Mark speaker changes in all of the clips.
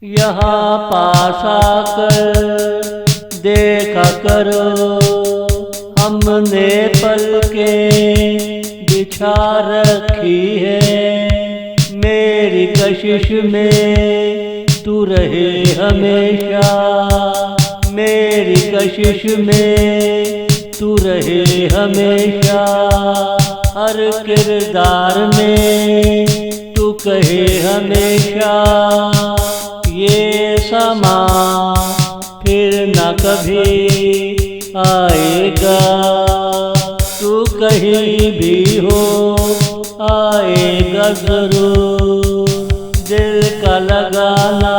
Speaker 1: यहाँ पास आकर देखा करो, हमने पलकें बिछा रखी है। मेरी कशिश में तू रहे हमेशा, मेरी कशिश में तू रहे हमेशा। हर किरदार में तू कहे हमेशा, ये समा फिर न कभी आएगा। तू कहीं भी हो आएगा जरूर। दिल का लगाना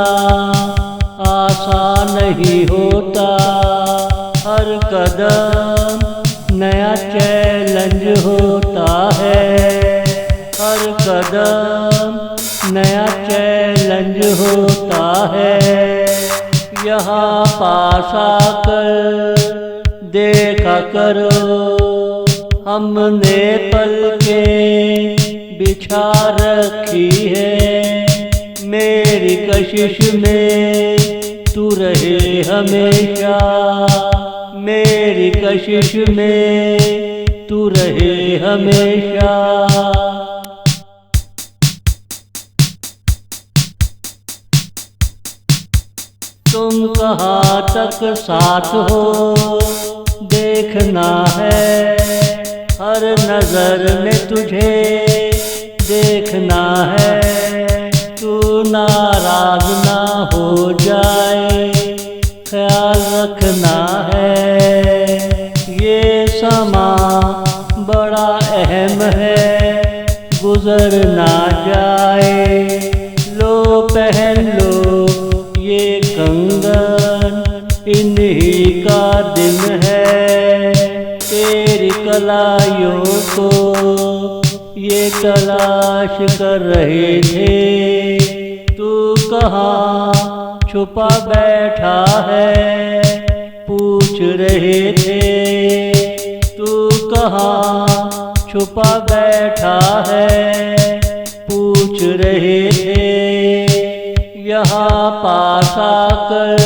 Speaker 1: आसान नहीं होता, हर कदम नया चैलेंज होता है। हर कदम नया चैलेंज होता है। यहाँ पास आकर देखा करो, हमने पलकें बिछा रखी है। मेरी कशिश में तू रहे हमेशा, मेरी कशिश में तू रहे हमेशा। तुम कहाँ तक साथ हो देखना है, हर नजर में तुझे देखना है। तू नाराज ना हो जाए ख्याल रखना है। ये समा बड़ा अहम है, गुजर ना जाए। लो पहन लो ये कंगन, इन्हीं का दिन है। तेरी कलाइयों को ये तलाश कर रहे थे। तू कहाँ छुपा बैठा है पूछ रहे थे। तू कहाँ छुपा बैठा है पूछ रहे थे। यहाँ पास आकर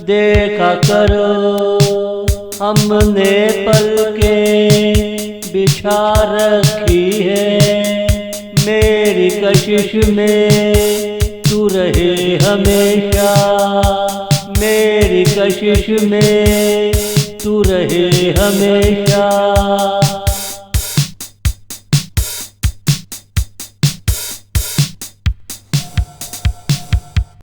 Speaker 1: देखा करो, हमने पलकें बिछा रखी है। मेरी कशिश में तू रहे हमेशा, मेरी कशिश में तू रहे हमेशा।